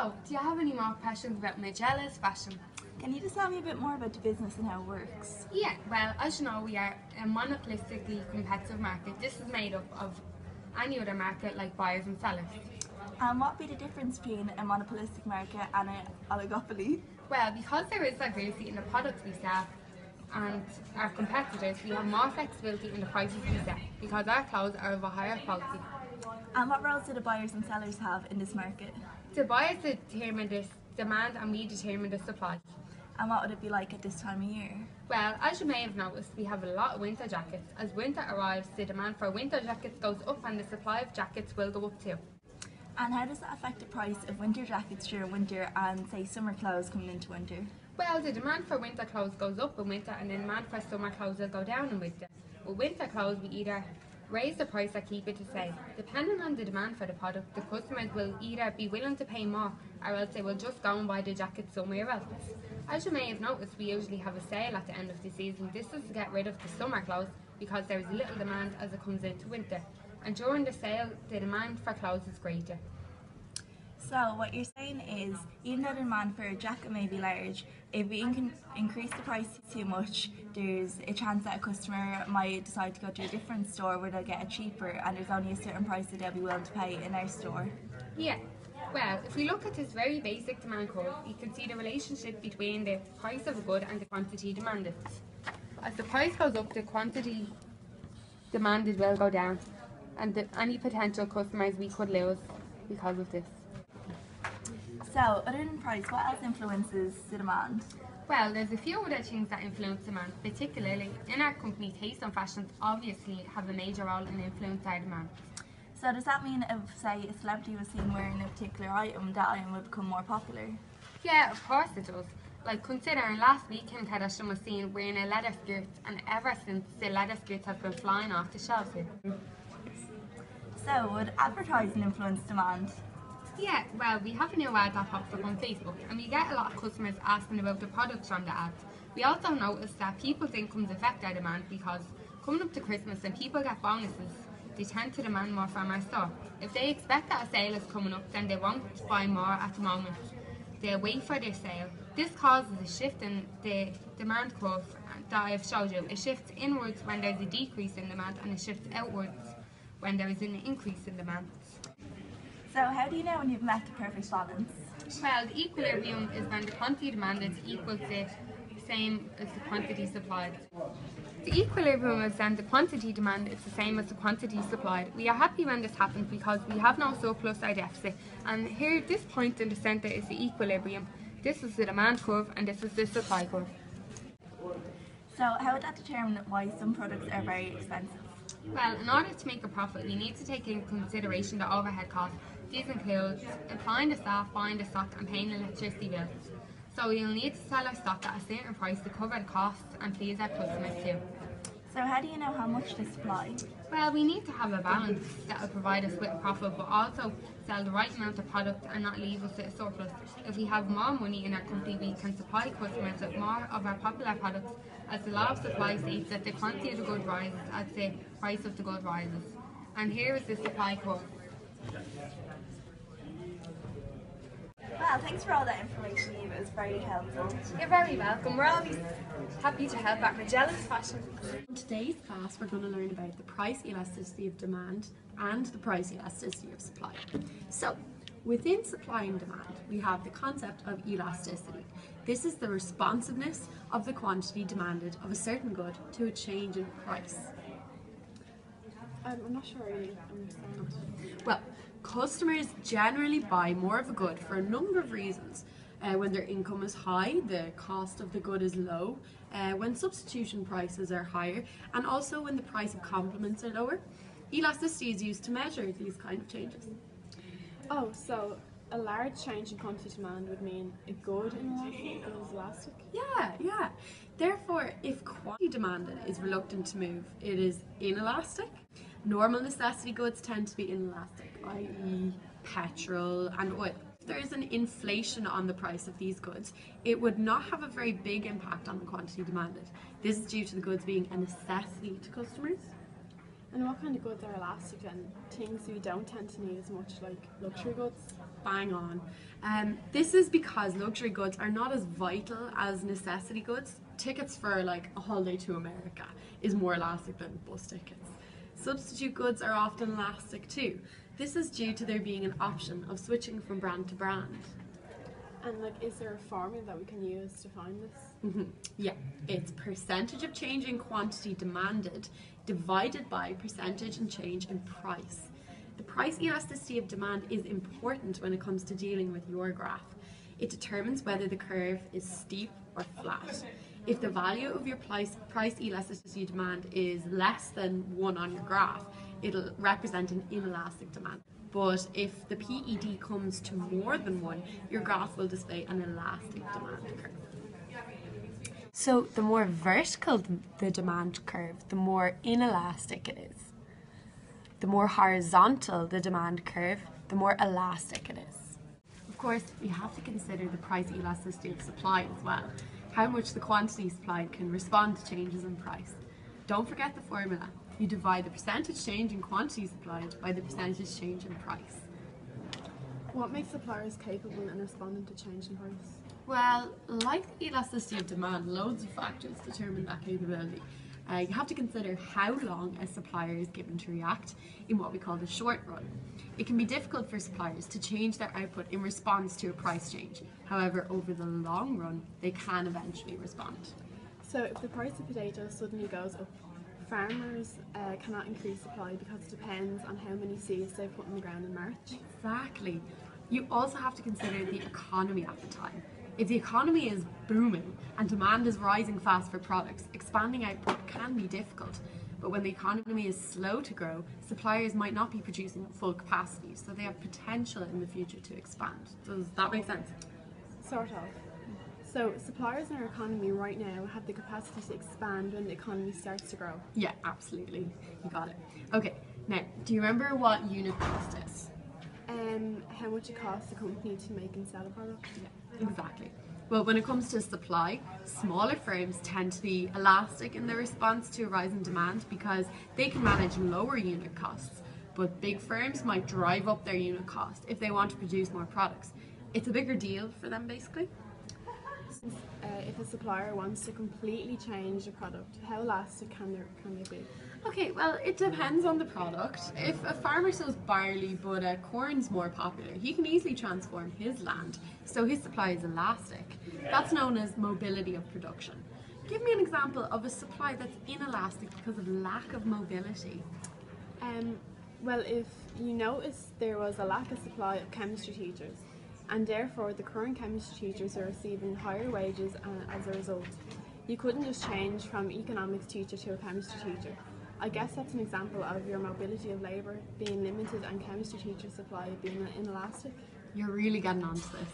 So, do you have any more questions about Magella's fashion? Can you just tell me a bit more about the business and how it works? Yeah, well, as you know, we are a monopolistically competitive market. This is made up of any other market like buyers and sellers. And what would be the difference between a monopolistic market and an oligopoly? Well, because there is diversity in the products we sell and our competitors, we have more flexibility in the prices we set because our clothes are of a higher quality. And what roles do the buyers and sellers have in this market? The buyers determine this demand and we determine the supply. And what would it be like at this time of year? Well, as you may have noticed, we have a lot of winter jackets. As winter arrives, the demand for winter jackets goes up and the supply of jackets will go up too. And how does that affect the price of winter jackets during winter and, say, summer clothes coming into winter? Well, the demand for winter clothes goes up in winter and the demand for summer clothes will go down in winter. With winter clothes, we either raise the price or keep it the same. Depending on the demand for the product, the customers will either be willing to pay more or else they will just go and buy the jacket somewhere else. As you may have noticed, we usually have a sale at the end of the season. This is to get rid of the summer clothes because there is little demand as it comes into winter. And during the sale, the demand for clothes is greater. So what you're saying is, even though the demand for a jacket may be large, if we increase the price too much, there's a chance that a customer might decide to go to a different store where they'll get it cheaper and there's only a certain price that they'll be willing to pay in our store. Yeah. Well, if we look at this very basic demand curve, you can see the relationship between the price of a good and the quantity demanded. As the price goes up, the quantity demanded will go down, and any potential customers we could lose because of this. So, other than price, what else influences the demand? Well, there's a few other things that influence demand, particularly in our company. Taste and fashion obviously have a major role in influence our demand. So does that mean if, say, a celebrity was seen wearing a particular item, that item would become more popular? Yeah, of course it does. Like, considering last week Kim Kardashian was seen wearing a leather skirt, and ever since the leather skirts have been flying off the shelves here. So would advertising influence demand? Yeah, well, we have a new ad that pops up on Facebook, and we get a lot of customers asking about the products from the ads. We also notice that people's incomes affect our demand because coming up to Christmas and people get bonuses, they tend to demand more from our store. If they expect that a sale is coming up, then they won't buy more at the moment. They'll wait for their sale. This causes a shift in the demand curve that I've showed you. It shifts inwards when there's a decrease in demand and it shifts outwards when there is an increase in demand. So how do you know when you've met the perfect balance? Well, the equilibrium is when the quantity demanded equals the same as the quantity supplied. The equilibrium is when the quantity demand is the same as the quantity supplied. We are happy when this happens because we have no surplus or deficit. And here, this point in the centre is the equilibrium. This is the demand curve and this is the supply curve. So how would that determine why some products are very expensive? Well, in order to make a profit, we need to take into consideration the overhead costs. These include employing the staff, buying the stock and paying electricity bills. So we'll need to sell our stock at a certain price to cover the costs and please our customers too. So how do you know how much to supply? Well, we need to have a balance that will provide us with a profit but also sell the right amount of product and not leave us with a surplus. If we have more money in our company, we can supply customers with more of our popular products as the law of supply states that the quantity of the good rises as the price of the good rises. And here is the supply curve. Well, thanks for all that information, Eva. It was very helpful. You're very welcome. We're always happy to help at Magella's Fashion. In today's class, we're going to learn about the price elasticity of demand and the price elasticity of supply. So, within supply and demand, we have the concept of elasticity. This is the responsiveness of the quantity demanded of a certain good to a change in price. I'm not sure I really understand. Well, customers generally buy more of a good for a number of reasons. When their income is high, the cost of the good is low, when substitution prices are higher, and also when the price of complements are lower. Elasticity is used to measure these kind of changes. Oh, so a large change in quantity demand would mean a good inelastic is elastic? Yeah. Therefore, if quantity demanded is reluctant to move, it is inelastic. Normal necessity goods tend to be inelastic, i.e. petrol and oil. If there is an inflation on the price of these goods, it would not have a very big impact on the quantity demanded. This is due to the goods being a necessity to customers. And what kind of goods are elastic and things we don't tend to need as much, like luxury goods? Bang on. This is because luxury goods are not as vital as necessity goods. Tickets for like a holiday to America is more elastic than bus tickets. Substitute goods are often elastic too. This is due to there being an option of switching from brand to brand. And like, is there a formula that we can use to find this? Yeah, it's percentage of change in quantity demanded divided by percentage and change in price. The price elasticity of demand is important when it comes to dealing with your graph. It determines whether the curve is steep or flat. If the value of your price elasticity demand is less than 1 on your graph, it'll represent an inelastic demand. But if the PED comes to more than 1, your graph will display an elastic demand curve. So the more vertical the demand curve, the more inelastic it is. The more horizontal the demand curve, the more elastic it is. Of course, we have to consider the price elasticity of supply as well, how much the quantity supplied can respond to changes in price. Don't forget the formula. You divide the percentage change in quantity supplied by the percentage change in price. What makes suppliers capable in responding to change in price? Well, like the elasticity of demand, loads of factors determine that capability. You have to consider how long a supplier is given to react in what we call the short run. It can be difficult for suppliers to change their output in response to a price change. However, over the long run, they can eventually respond. So if the price of potatoes suddenly goes up, farmers cannot increase supply because it depends on how many seeds they put in the ground in March. Exactly. You also have to consider the economy at the time. If the economy is booming and demand is rising fast for products, expanding output can be difficult. But when the economy is slow to grow, suppliers might not be producing at full capacity, so they have potential in the future to expand. Does that make sense? Sort of. So suppliers in our economy right now have the capacity to expand when the economy starts to grow. Yeah, absolutely. You got it. Okay, now, do you remember what unit cost is? How much it costs a company to make and sell a product? Yeah, exactly. Well, when it comes to supply, smaller firms tend to be elastic in their response to a rise in demand because they can manage lower unit costs. But big firms might drive up their unit cost if they want to produce more products. It's a bigger deal for them, basically. If a supplier wants to completely change a product, how elastic can they be? Okay, well, it depends on the product. If a farmer sows barley but corn's more popular, he can easily transform his land, so his supply is elastic. That's known as mobility of production. Give me an example of a supply that's inelastic because of lack of mobility. Well, if you notice there was a lack of supply of chemistry teachers, and therefore the current chemistry teachers are receiving higher wages as a result, you couldn't just change from economics teacher to a chemistry teacher. I guess that's an example of your mobility of labour being limited and chemistry teacher supply being inelastic. You're really getting onto this.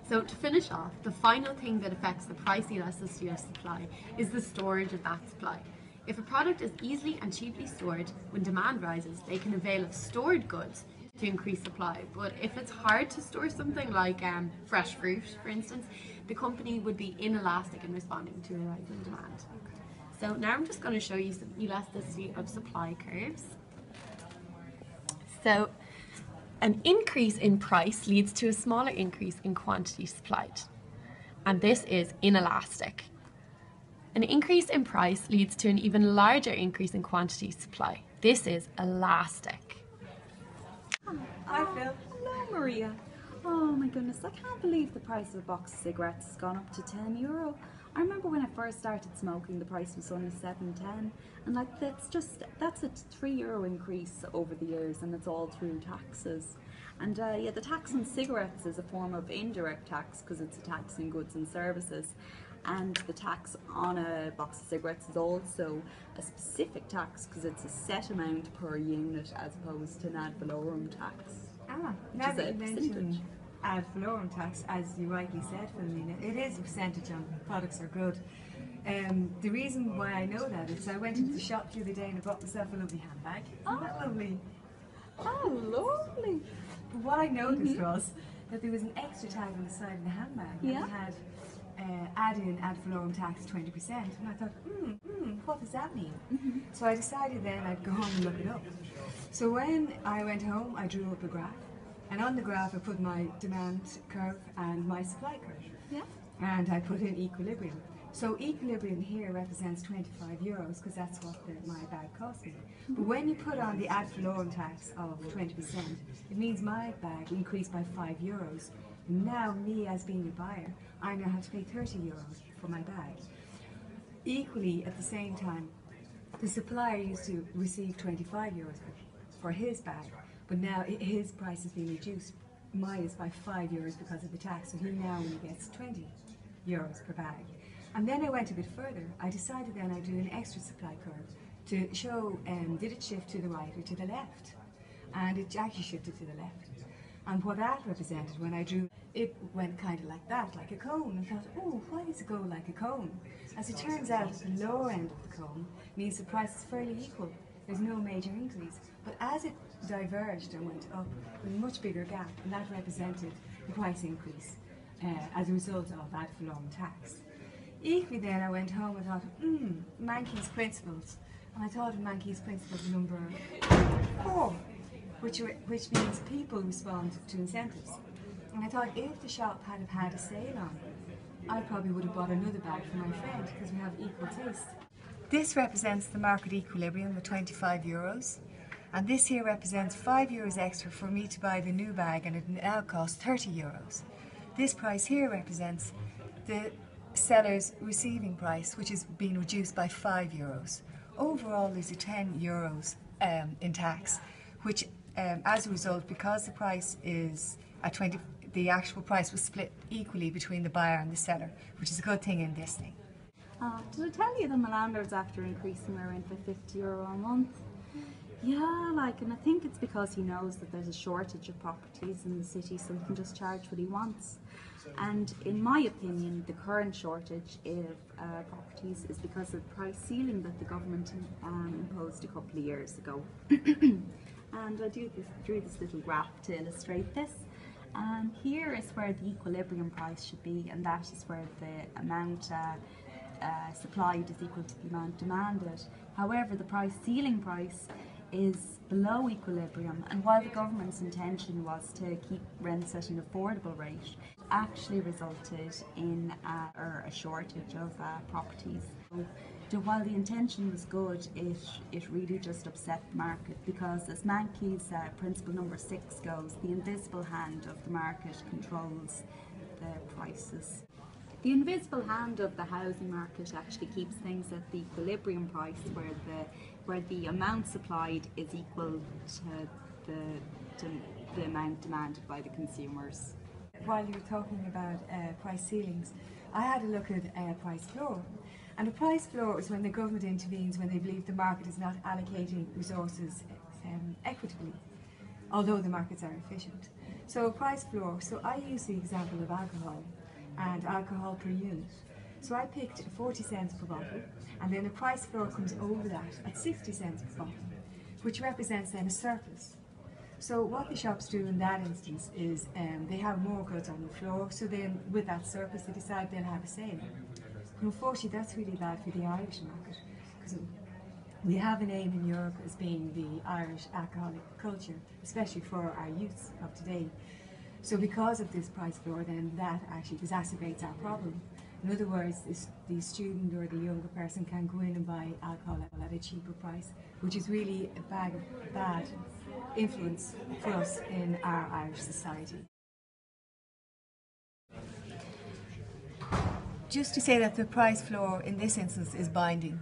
So to finish off, the final thing that affects the price elasticity of supply is the storage of that supply. If a product is easily and cheaply stored, when demand rises, they can avail of stored goods to increase supply. But if it's hard to store something like fresh fruit, for instance, the company would be inelastic in responding to a rise in demand. So now I'm just going to show you some elasticity of supply curves. So an increase in price leads to a smaller increase in quantity supplied. And this is inelastic. An increase in price leads to an even larger increase in quantity supply. This is elastic. Hi Phil. Hello Maria. Oh my goodness, I can't believe the price of a box of cigarettes has gone up to €10. I remember when I first started smoking, the price was only $7.10, and like that's a €3 increase over the years, and it's all through taxes. And yeah, the tax on cigarettes is a form of indirect tax because it's a tax in goods and services, and the tax on a box of cigarettes is also a specific tax because it's a set amount per unit as opposed to an ad valorem tax. Now that you mentioned ad valorem tax, as you rightly said, Philomena, it is a percentage on products are good. The reason why I know that is I went into the shop the other day and I bought myself a lovely handbag. Isn't that lovely? Oh, lovely. But what I noticed was that there was an extra tag on the side of the handbag. Yeah. And it had add in ad valorem tax 20%, and I thought, what does that mean? So I decided then I'd go home and look it up. So when I went home, I drew up a graph, and on the graph I put my demand curve and my supply curve. Yeah. And I put in equilibrium. So equilibrium here represents €25 because that's what my bag cost me. But when you put on the ad valorem tax of 20%, it means my bag increased by €5. Now me as being a buyer, I now have to pay €30 for my bag. Equally, at the same time, the supplier used to receive €25 for his bag, but now his price is being reduced. Mine is by €5 because of the tax, so he now only gets €20 per bag. And then I went a bit further. I decided then I'd do an extra supply curve to show did it shift to the right or to the left. And it actually shifted to the left. And what that represented when I drew, it went kind of like that, like a cone. And I thought, oh, why does it go like a cone? As it turns out, the lower end of the cone means the price is fairly equal. There's no major increase. But as it diverged and went up, a much bigger gap, and that represented the price increase as a result of ad valorem tax. Equally then I went home and thought, Mankey's principles. And I thought of Mankey's principles number 4, which means people respond to incentives. And I thought if the shop had have had a sale on, I probably would have bought another bag for my friend because we have equal taste. This represents the market equilibrium of €25. And this here represents €5 extra for me to buy the new bag, and it now costs €30. This price here represents the seller's receiving price, which is being reduced by €5. Overall, there's a €10 in tax, which as a result, because the price is at 20, the actual price was split equally between the buyer and the seller, which is a good thing in this thing. Did I tell you that my landlord's after increasing my rent by €50 a month? Yeah, and I think it's because he knows that there's a shortage of properties in the city, so he can just charge what he wants. And in my opinion, the current shortage of properties is because of the price ceiling that the government imposed a couple of years ago. And I drew this little graph to illustrate this. And here is where the equilibrium price should be, and that is where the amount supplied is equal to the amount demanded. However, the price ceiling price is below equilibrium, and while the government's intention was to keep rents at an affordable rate, it actually resulted in a shortage of properties. So while the intention was good, it really just upset the market, because as Mankey's principle number 6 goes, the invisible hand of the market controls the prices. The invisible hand of the housing market actually keeps things at the equilibrium price, where the amount supplied is equal to the amount demanded by the consumers. While you were talking about price ceilings, I had a look at price floor. And a price floor is when the government intervenes when they believe the market is not allocating resources equitably, although the markets are efficient. So a price floor, so I use the example of alcohol and alcohol per unit. So I picked 40 cents per bottle, and then the price floor comes over that at 60 cents per bottle, which represents then a surplus. So what the shops do in that instance is they have more goods on the floor, so then with that surplus they decide they'll have a sale. But unfortunately that's really bad for the Irish market, because we have a name in Europe as being the Irish alcoholic culture, especially for our youths of today. So because of this price floor, then that actually exacerbates our problem. In other words, the student or the younger person can go in and buy alcohol at a cheaper price, which is really a bad influence for us in our Irish society. Just to say that the price floor in this instance is binding.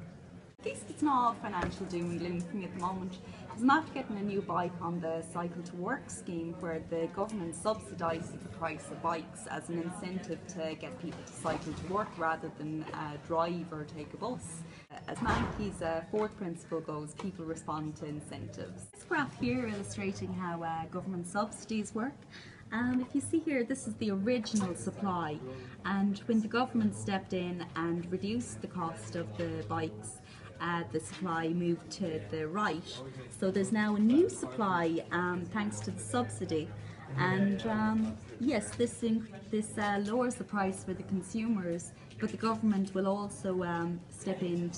At least it's not financial doom and gloom for me at the moment. I'm after getting a new bike on the Cycle to Work scheme, where the government subsidises the price of bikes as an incentive to get people to cycle to work rather than drive or take a bus. As Mankey's fourth principle goes, people respond to incentives. This graph here illustrating how government subsidies work. If you see here, this is the original supply, and when the government stepped in and reduced the cost of the bikes, the supply moved to the right. So there's now a new supply thanks to the subsidy, And yes, this lowers the price for the consumers, but the government will also step in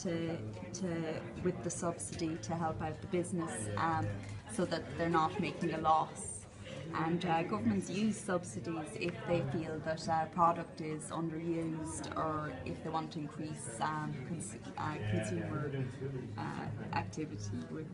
with the subsidy to help out the business so that they're not making a loss. And governments use subsidies if they feel that a product is underused or if they want to increase consumer activity with